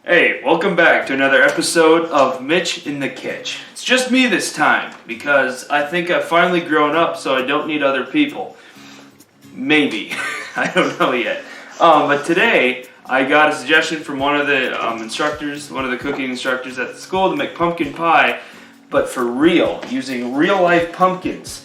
Hey, welcome back to another episode of Mitch in the Kitch. It's just me this time because I think I've finally grown up so I don't need other people. Maybe. I don't know yet. But today I got a suggestion from one of the instructors, one of the cooking instructors at the school to make pumpkin pie, but for real, using real life pumpkins.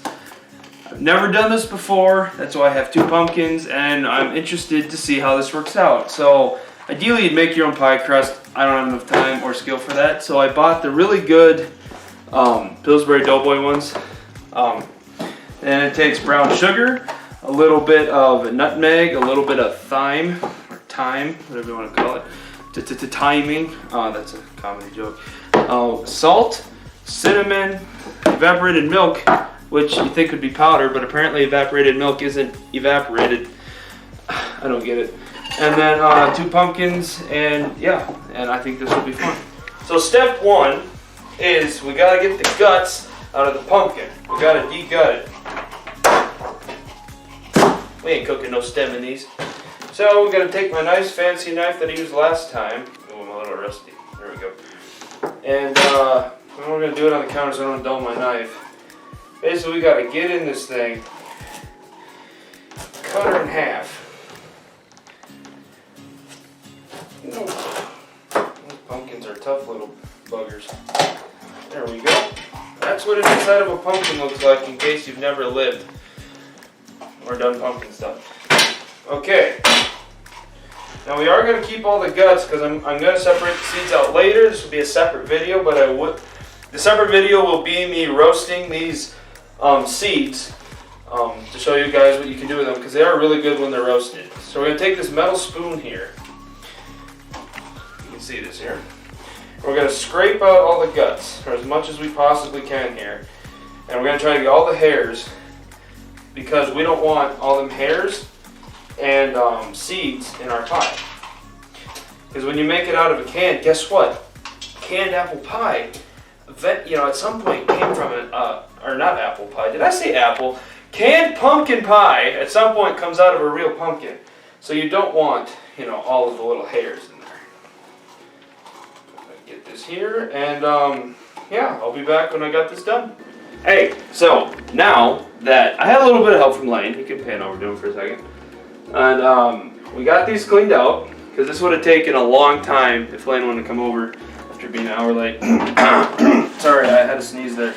I've never done this before, that's why I have two pumpkins, and I'm interested to see how this works out. So ideally, you'd make your own pie crust. I don't have enough time or skill for that, so I bought the really good Pillsbury Doughboy ones. And it takes brown sugar, a little bit of nutmeg, a little bit of thyme, or thyme, whatever you want to call it, timing. That's a comedy joke. Salt, cinnamon, evaporated milk, which you think would be powder, but apparently evaporated milk isn't evaporated. I don't get it. And then two pumpkins, and yeah, and I think this will be fun. So step one is we gotta get the guts out of the pumpkin. We gotta de-gut it. We ain't cooking no stem in these. So we're gonna take my nice fancy knife that I used last time. Oh, I'm a little rusty. There we go. And we're gonna do it on the counter so I don't dull my knife. Basically, we gotta get in this thing, cut her in half. Those pumpkins are tough little buggers. There we go. That's what an inside of a pumpkin looks like in case you've never lived or done pumpkin stuff. Okay. Now we are going to keep all the guts because I'm going to separate the seeds out later. This will be a separate video, but the separate video will be me roasting these seeds to show you guys what you can do with them because they are really good when they're roasted. So we're going to take this metal spoon here. See this here. We're going to scrape out all the guts, or as much as we possibly can here. And we're going to try to get all the hairs, because we don't want all them hairs and seeds in our pie. Because when you make it out of a can, guess what? Canned apple pie, at some point came from or not apple pie, did I say apple? Canned pumpkin pie at some point comes out of a real pumpkin. So you don't want, all of the little hairs in there. Get this here, and yeah, I'll be back when I got this done. Hey, so now that I had a little bit of help from Lane, you can pan over to him for a second, and we got these cleaned out because this would have taken a long time if Lane wanted to come over after being an hour late. Sorry, I had to sneeze there.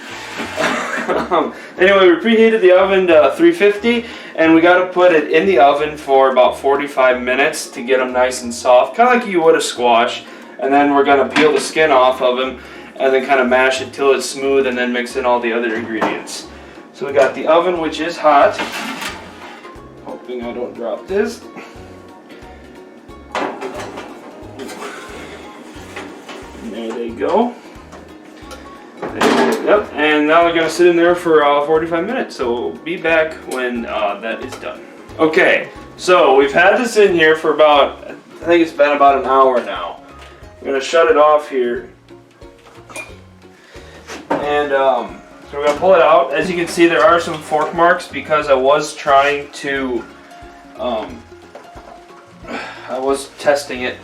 Anyway, we preheated the oven to 350, and we got to put it in the oven for about 45 minutes to get them nice and soft, kind of like you would a squash. And then we're going to peel the skin off of them and then kind of mash it till it's smooth and then mix in all the other ingredients. So we got the oven, which is hot. Hoping I don't drop this. And there they go. Yep, and now they're going to sit in there for 45 minutes. So we'll be back when that is done. Okay, so we've had this in here for I think it's been about an hour now. I'm going to shut it off here, and so we're going to pull it out. As you can see, there are some fork marks because I was trying to, I was testing it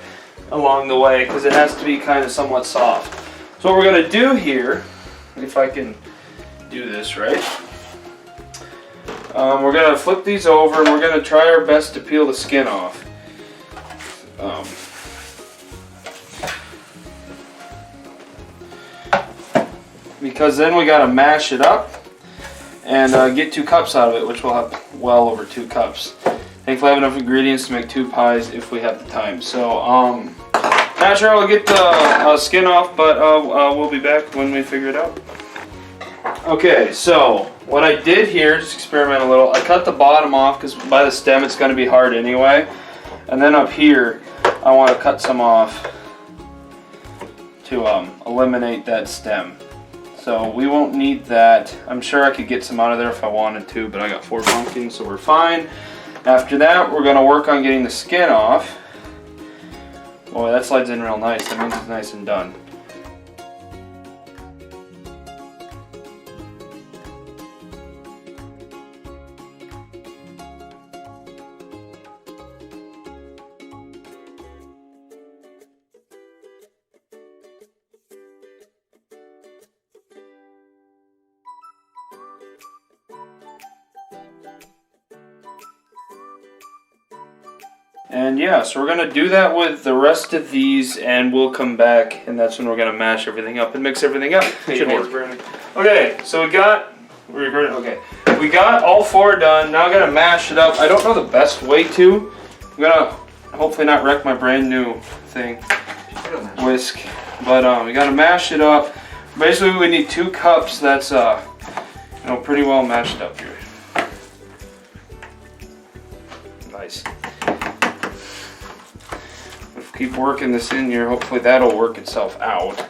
along the way because it has to be kind of somewhat soft. So what we're going to do here, if I can do this right, we're going to flip these over and we're going to try our best to peel the skin off. Because then we got to mash it up and get 2 cups out of it, which will have well over 2 cups. Thankfully I have enough ingredients to make 2 pies if we have the time. So not sure I'll get the skin off, but we'll be back when we figure it out. Okay, so what I did here, just experiment a little, I cut the bottom off because by the stem it's going to be hard anyway. And then up here I want to cut some off to eliminate that stem. So we won't need that. I'm sure I could get some out of there if I wanted to, but I got 4 pumpkins, so we're fine. After that, we're gonna work on getting the skin off. Boy, that slides in real nice. That means it's nice and done. And yeah, so we're gonna do that with the rest of these, and we'll come back, and that's when we're gonna mash everything up and mix everything up. Should work. Okay, so we got all 4 done. Now I gotta mash it up. I don't know the best way to. I'm gonna hopefully not wreck my brand new thing, whisk. But we gotta mash it up. Basically, we need 2 cups. That's pretty well mashed up here. Nice. Let's keep working this in here. Hopefully that'll work itself out.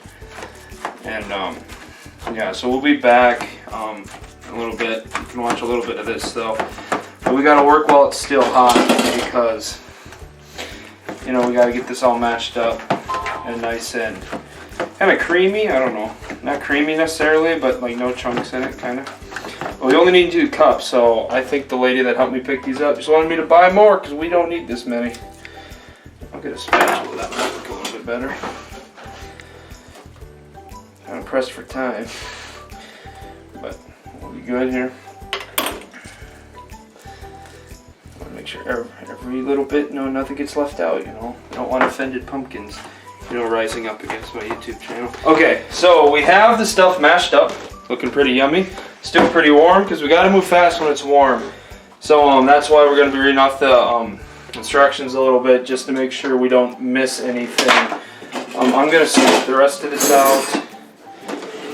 And yeah, so we'll be back a little bit. You can watch a little bit of this though. But we gotta work while it's still hot because we gotta get this all mashed up and nice and kind of creamy. I don't know, not creamy necessarily, but like no chunks in it, kind of. Well, we only need 2 cups, so I think the lady that helped me pick these up just wanted me to buy more because we don't need this many. I'll get a spatula, that might look a little bit better. Kind of pressed for time, but we'll be good here. Want to make sure every little bit, nothing gets left out. I don't want offended pumpkins, rising up against my YouTube channel. Okay, so we have the stuff mashed up, looking pretty yummy. Still pretty warm because we got to move fast when it's warm. So that's why we're going to be reading off the instructions a little bit just to make sure we don't miss anything. I'm going to scoop the rest of this out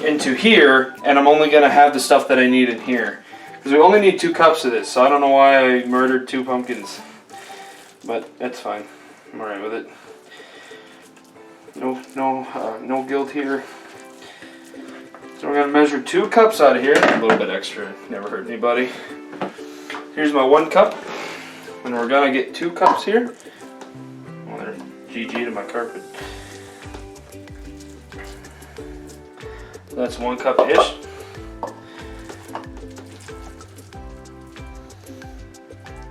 into here, and I'm only going to have the stuff that I need in here because we only need 2 cups of this. So I don't know why I murdered 2 pumpkins, but that's fine. I'm alright with it. No guilt here. So we're going to measure 2 cups out of here. A little bit extra, never hurt anybody. Here's my 1 cup. And we're going to get 2 cups here. Oh, they're GG to my carpet. So that's 1 cup-ish.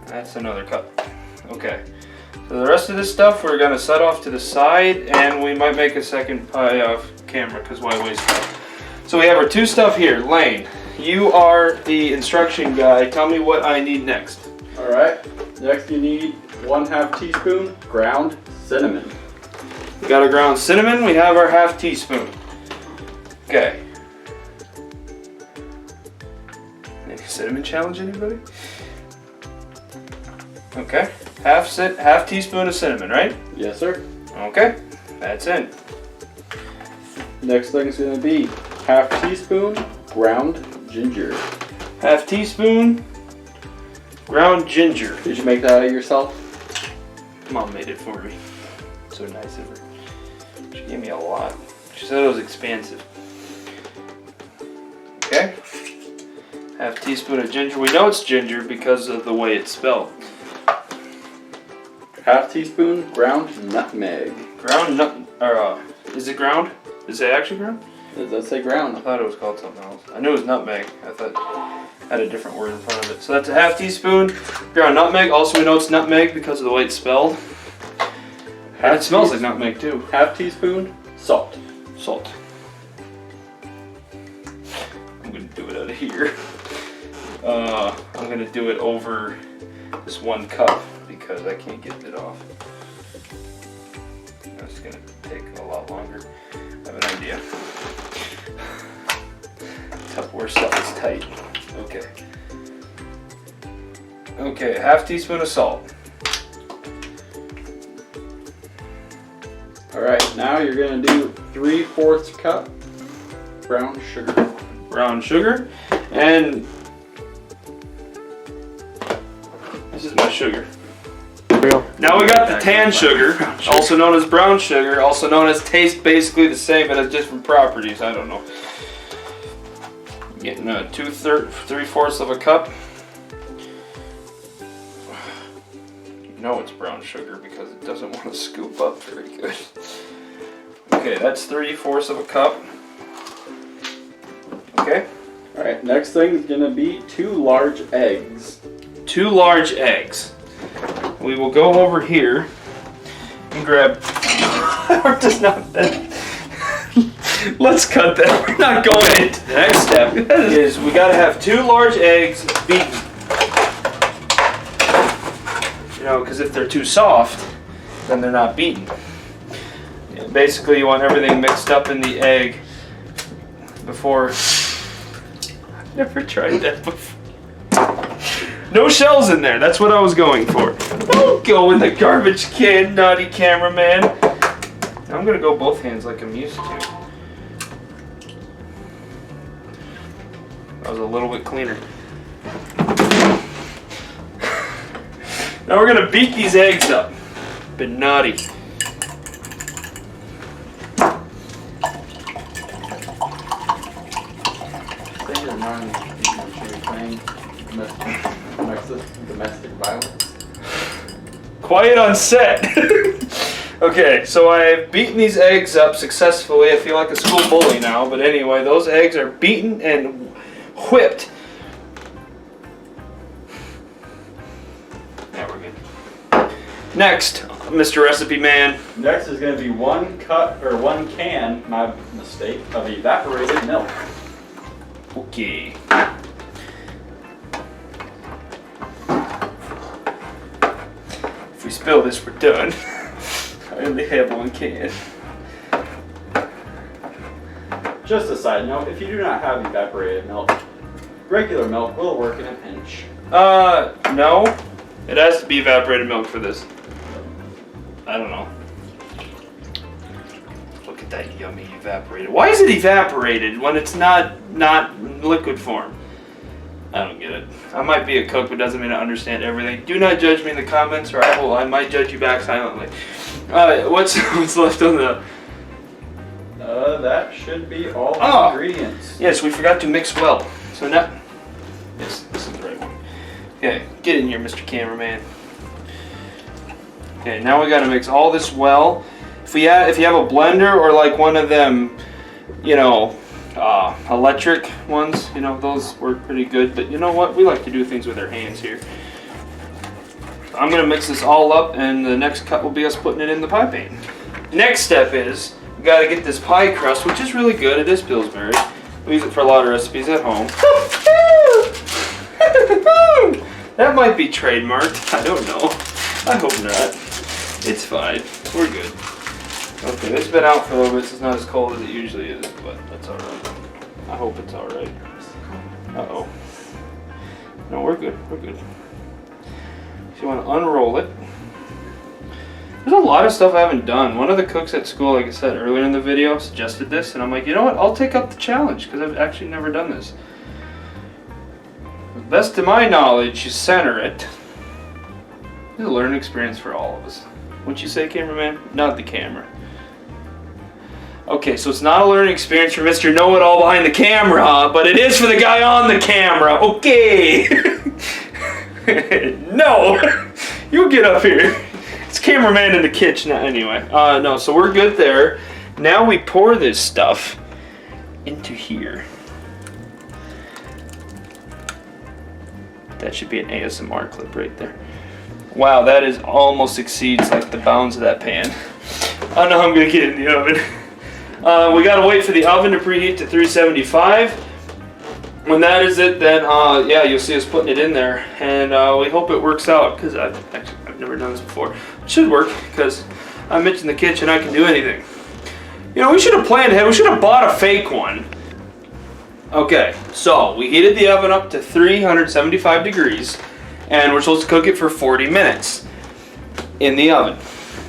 That's another cup. Okay. So the rest of this stuff we're going to set off to the side, and we might make a second pie off camera because why waste time? So we have our 2 stuff here. Lane, you are the instruction guy. Tell me what I need next. Alright, next you need 1/2 teaspoon ground cinnamon. We got our ground cinnamon, we have our 1/2 teaspoon. Okay. Any cinnamon challenge, anybody? Okay, half teaspoon of cinnamon, right? Yes, sir. Okay, that's in. Next thing is going to be 1/2 teaspoon ground ginger. 1/2 teaspoon ground ginger. Did you make that yourself? Mom made it for me. So nice of her. She gave me a lot. She said it was expensive. Okay. 1/2 teaspoon of ginger. We know it's ginger because of the way it's spelled. 1/2 teaspoon ground nutmeg. Ground is it ground? Is it actually ground? Does that say ground? I thought it was called something else. I knew it was nutmeg. I thought it had a different word in front of it. So that's a 1/2 teaspoon ground nutmeg. Also, we know it's nutmeg because of the way it's spelled. And it smells like nutmeg too. 1/2 teaspoon salt. Salt. I'm gonna do it out of here. I'm gonna do it over this 1 cup because I can't get it off. That's gonna take a lot longer. I have an idea. Tupperware stuff is tight. Okay. Okay, 1/2 teaspoon of salt. Alright, now you're going to do 3/4 cup brown sugar. Brown sugar. And this is my sugar. Now we got the tan sugar, also known as brown sugar, also known as taste basically the same but has different properties. I don't know. Getting 3/4 of a cup. You know it's brown sugar because it doesn't want to scoop up very good. Okay, that's 3/4 of a cup. Okay. Alright, next thing is going to be 2 large eggs. 2 large eggs. We will go over here and grab. Or does not that. Let's cut that. We're not going into the next step. Is we gotta have 2 large eggs beaten. know, because if they're too soft, then they're not beaten. Yeah, basically, you want everything mixed up in the egg before. I've never tried that before. No shells in there. That's what I was going for. Don't go in the garbage can, naughty cameraman. I'm gonna go both hands like I'm used to. That was a little bit cleaner. Now we're gonna beat these eggs up. Been naughty. Domestic violence. Quiet on set. Okay, so I've beaten these eggs up successfully. I feel like a school bully now, but anyway, those eggs are beaten and whipped. Now we're good. Next, Mr. Recipe Man. Next is going to be 1 can, my mistake, of evaporated milk. Okay. If we spill this, we're done. I only have 1 can. Just a side note, if you do not have evaporated milk, regular milk will work in a pinch. No. It has to be evaporated milk for this. I don't know. Look at that yummy evaporated. Why is it evaporated when it's not liquid form? I don't get it. I might be a cook, but doesn't mean I understand everything. Do not judge me in the comments, or I might judge you back silently. What's left on the? That should be all the ingredients. Yes, we forgot to mix well. So now, yes, this is the right one. Okay, get in here, Mr. Cameraman. Okay, now we got to mix all this well. If you have a blender or like one of them, you know, electric ones, you know, those work pretty good. But you know what? We like to do things with our hands here. I'm gonna mix this all up, and the next cut will be us putting it in the pie pan. Next step is we gotta get this pie crust, which is really good. It is Pillsbury. We use it for a lot of recipes at home. That might be trademarked. I don't know. I hope not. It's fine. We're good. Okay, it's been out for a little bit, so it's not as cold as it usually is, but that's alright. I hope it's alright. Uh-oh. No, we're good. We're good. So you want to unroll it. There's a lot of stuff I haven't done. One of the cooks at school, like I said earlier in the video, suggested this, and I'm like, you know what? I'll take up the challenge, because I've actually never done this. The best to my knowledge, you center it. It's a learning experience for all of us. Wouldn't you say, cameraman? Not the camera. Okay, so it's not a learning experience for Mr. Know-It-All behind the camera, but it is for the guy on the camera. Okay. No. You get up here. It's cameraman in the kitchen anyway. No, so we're good there. Now we pour this stuff into here. That should be an ASMR clip right there. Wow, that is almost exceeds like the bounds of that pan. I don't know how I'm gonna get it in the oven. We gotta wait for the oven to preheat to 375. When that is it, then yeah, you'll see us putting it in there, and we hope it works out, because I've never done this before. It should work, because I'm Mitch in the kitchen. I can do anything. You know, we should have planned ahead. We should have bought a fake one. Okay, so we heated the oven up to 375 degrees, and we're supposed to cook it for 40 minutes in the oven.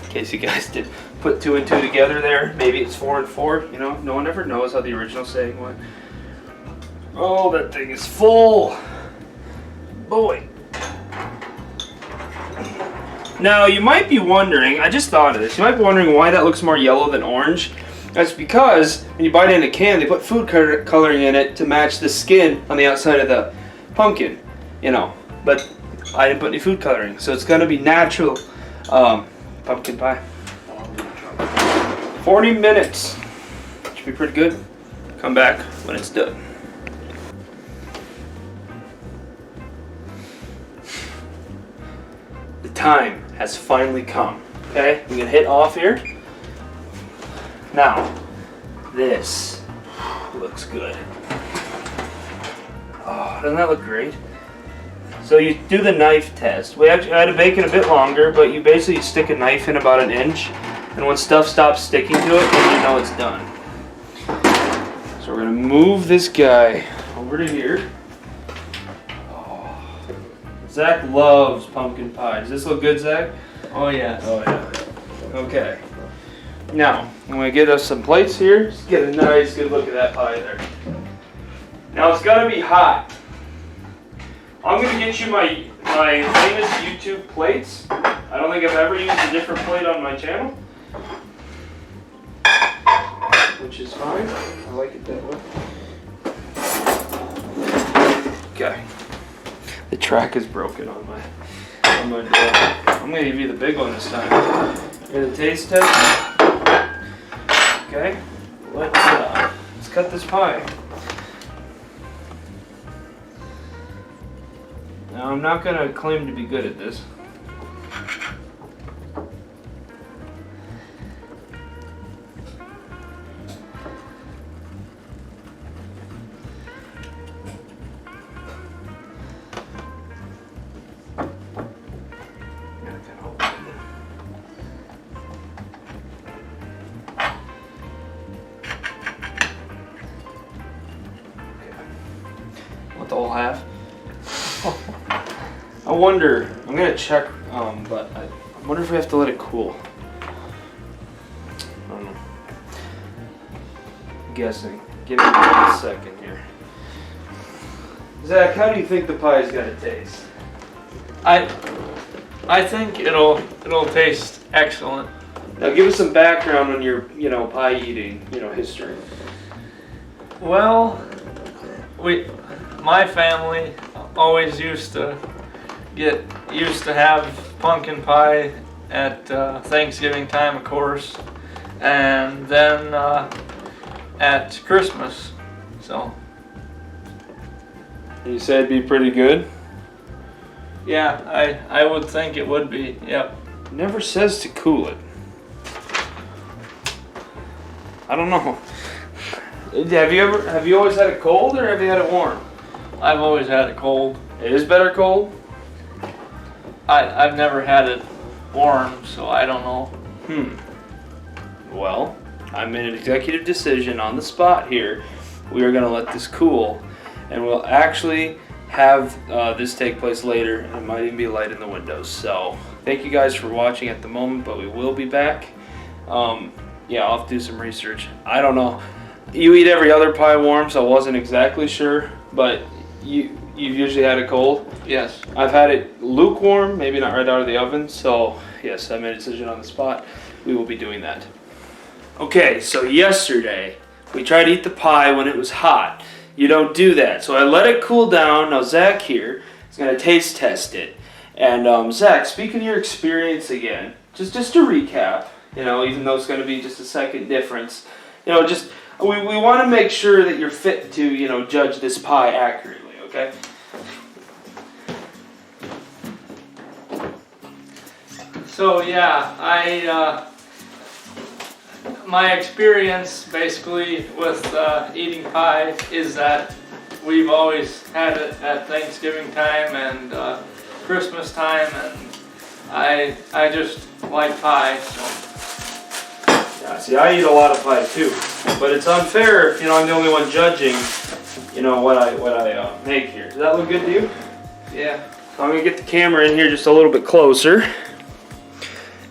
In case you guys did put 2 and 2 together there, maybe it's 4 and 4. You know, no one ever knows how the original saying went. Oh, that thing is full. Boy. Now, you might be wondering, I just thought of this, you might be wondering why that looks more yellow than orange. That's because when you buy it in a can, they put food coloring in it to match the skin on the outside of the pumpkin, you know. But I didn't put any food coloring, so it's gonna be natural pumpkin pie. 40 minutes. Should be pretty good. Come back when it's done. The time has finally come. Okay, we can hit off here. Now, this looks good. Oh, doesn't that look great? So you do the knife test. I had to bake it a bit longer, but you basically stick a knife in about 1 inch, and when stuff stops sticking to it, then you know it's done. So we're gonna move this guy over to here. Oh. Zach loves pumpkin pie. Does this look good, Zach? Oh yeah. Oh yeah. Okay. Now, I'm gonna get us some plates here. Just get a nice, good look at that pie there. Now it's gotta be hot. I'm gonna get you my famous YouTube plates. I don't think I've ever used a different plate on my channel, which is fine. I like it that way. Okay. The track is broken on my door. I'm gonna give you the big one this time. Here's the taste test. Okay. Let's cut this pie. Now, I'm not going to claim to be good at this. Want the whole half? I wonder, I'm gonna check, but I wonder if we have to let it cool. I don't know. I'm guessing. Give me 1 second here. Zach, how do you think the pie's gotta taste? I think it'll taste excellent. Now give us some background on your, pie eating, history. Well, my family always used to have pumpkin pie at Thanksgiving time, of course, and then at Christmas. So. You said it'd be pretty good? Yeah, I would think it would be. Yep. It never says to cool it. I don't know. Have you always had it cold or have you had it warm? I've always had it cold. It is better cold? I've never had it warm, so I don't know. Well, I made an executive decision on the spot here. We are going to let this cool, and we'll actually have this take place later, and it might even be light in the windows. So, thank you guys for watching at the moment, but we will be back. Yeah, I'll have to do some research. I don't know. You eat every other pie warm, so I wasn't exactly sure, but you've usually had it cold? Yes. I've had it lukewarm, maybe not right out of the oven, so yes, I made a decision on the spot. We will be doing that. Okay, so yesterday, we tried to eat the pie when it was hot. You don't do that, so I let it cool down. Now Zach here is going to taste test it. And Zach, speaking of your experience again, just to recap, even though it's going to be just a second difference, we want to make sure that you're fit to, judge this pie accurately, okay? So yeah, my experience basically with eating pie is that we've always had it at Thanksgiving time and Christmas time, and I just like pie. So. Yeah, see, I eat a lot of pie too, but it's unfair if I'm the only one judging, what I make here. Does that look good to you? Yeah. So I'm gonna get the camera in here just a little bit closer.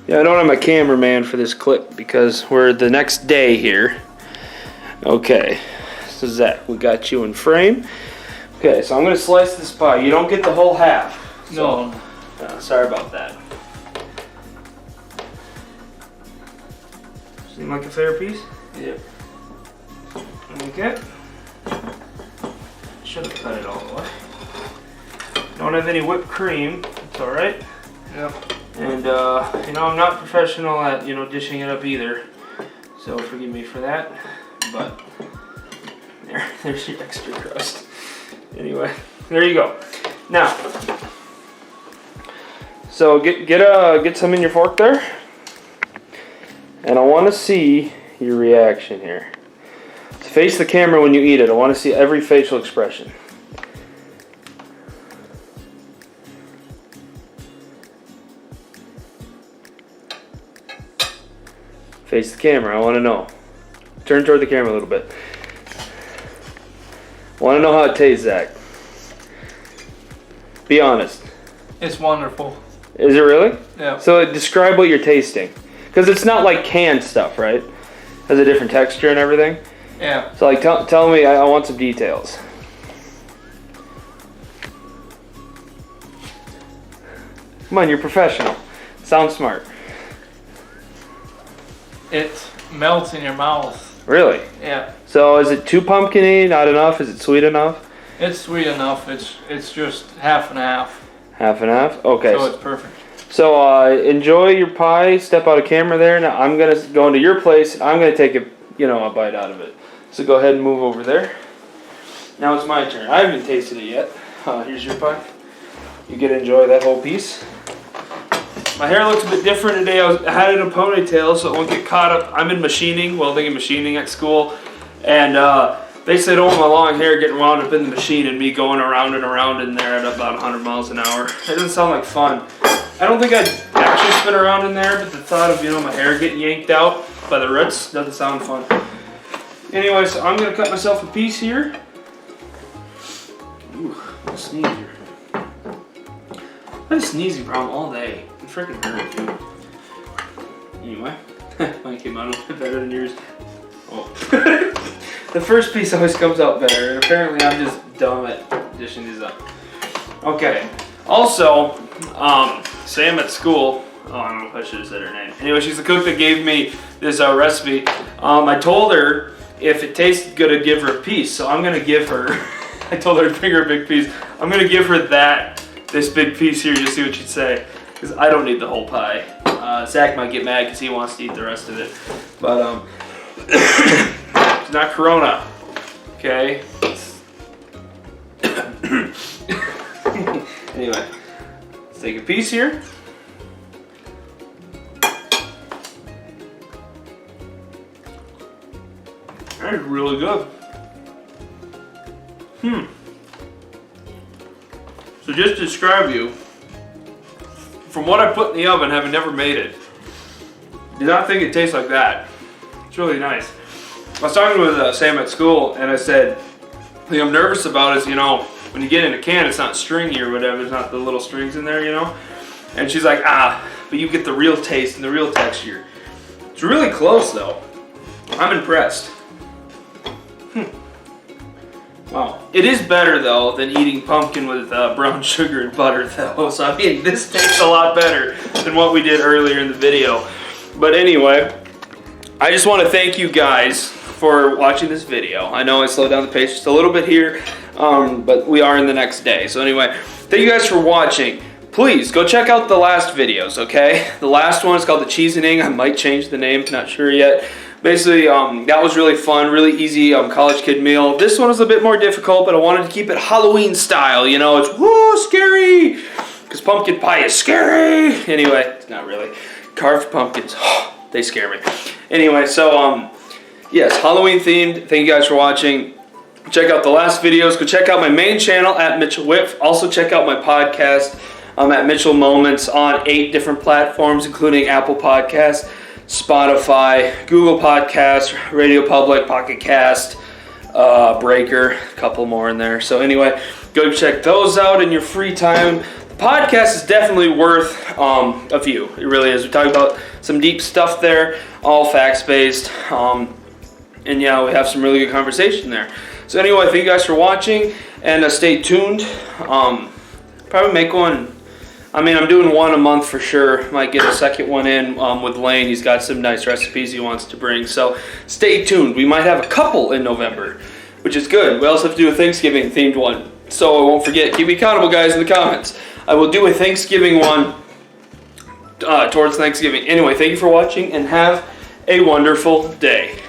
Yeah, I don't have my cameraman for this clip because we're the next day here. Okay, so Zach, we got you in frame. Okay, so I'm gonna slice this pie. You don't get the whole half. So, No. Sorry about that. Seem like a fair piece? Yep. Okay. Should have cut it all the way. Don't have any whipped cream. It's all right. Yep. And I'm not professional at dishing it up either, so forgive me for that. But there's your extra crust. Anyway, there you go. Now, so get some in your fork there, and I want to see your reaction here. So face the camera when you eat it. I want to see every facial expression. Face the camera. I want to know. Turn toward the camera a little bit. I want to know how it tastes, Zach. Be honest. It's wonderful. Is it really? Yeah. So describe what you're tasting. Because it's not like canned stuff, right? It has a different texture and everything. Yeah. So like, tell me, I want some details. Come on, you're professional. Sound smart. It melts in your mouth. Really? Yeah. So is it too pumpkin-y? Not enough? Is it sweet enough? It's sweet enough. It's just half and half. Half and half? Okay. So it's perfect. So enjoy your pie. Step out of camera there. Now I'm gonna go into your place. I'm gonna take a bite out of it. So go ahead and move over there. Now it's my turn. I haven't tasted it yet. Here's your pie. You get to enjoy that whole piece. My hair looks a bit different today. I had it in a ponytail so it won't get caught up. I'm in machining, welding and machining at school. And basically I don't want my long hair getting wound up in the machine and me going around and around in there at about 100 miles an hour. It doesn't sound like fun. I don't think I'd actually spin around in there, but the thought of, my hair getting yanked out by the roots doesn't sound fun. Anyway, so I'm gonna cut myself a piece here. Ooh, I'll sneeze here. I had a sneezing problem all day. It freaking hurt. Anyway, mine came out a little bit better than yours. Oh. The first piece always comes out better, and apparently I'm just dumb at dishing these up. Okay. Also, Sam at school, I don't know if I should have said her name. Anyway, she's the cook that gave me this recipe. I told her if it tasted good, I'd give her a piece. So I'm going to give her, I told her to bring her a big piece. I'm going to give her this big piece here, just see what she'd say. Because I don't need the whole pie. Zach might get mad because he wants to eat the rest of it. But, it's not Corona. Okay? Anyway, let's take a piece here. That is really good. So just to describe you, from what I put in the oven, having never made it, did not think it tastes like that. It's really nice. I was talking with Sam at school, and I said, the thing I'm nervous about is, when you get in a can, it's not stringy or whatever. There's not the little strings in there, And she's like, but you get the real taste and the real texture. It's really close, though. I'm impressed. Wow. It is better, though, than eating pumpkin with brown sugar and butter, though. So, I mean, this tastes a lot better than what we did earlier in the video. But anyway, I just want to thank you guys for watching this video. I know I slowed down the pace just a little bit here, but we are in the next day. So anyway, thank you guys for watching. Please go check out the last videos, okay? The last one is called the Cheesening. I might change the name, not sure yet. Basically, that was really fun, really easy college kid meal. This one was a bit more difficult, but I wanted to keep it Halloween style. It's woo scary, because pumpkin pie is scary. Anyway, it's not really. Carved pumpkins, they scare me. Anyway, so yes, Halloween themed. Thank you guys for watching. Check out the last videos. Go check out my main channel at Mitchell Whip. Also check out my podcast at Mitchell Moments on 8 different platforms, including Apple Podcasts, Spotify, Google Podcasts, Radio Public, Pocket Cast, Breaker, a couple more in there. So anyway, go check those out in your free time. The podcast is definitely worth a view. It really is. We talk about some deep stuff there, all facts-based. And yeah, we have some really good conversation there. So anyway, thank you guys for watching, and stay tuned. Probably make one. I'm doing one a month for sure. Might get a second one in with Lane. He's got some nice recipes he wants to bring. So stay tuned. We might have a couple in November, which is good. We also have to do a Thanksgiving themed one. So I won't forget. Keep me accountable, guys, in the comments. I will do a Thanksgiving one towards Thanksgiving. Anyway, thank you for watching, and have a wonderful day.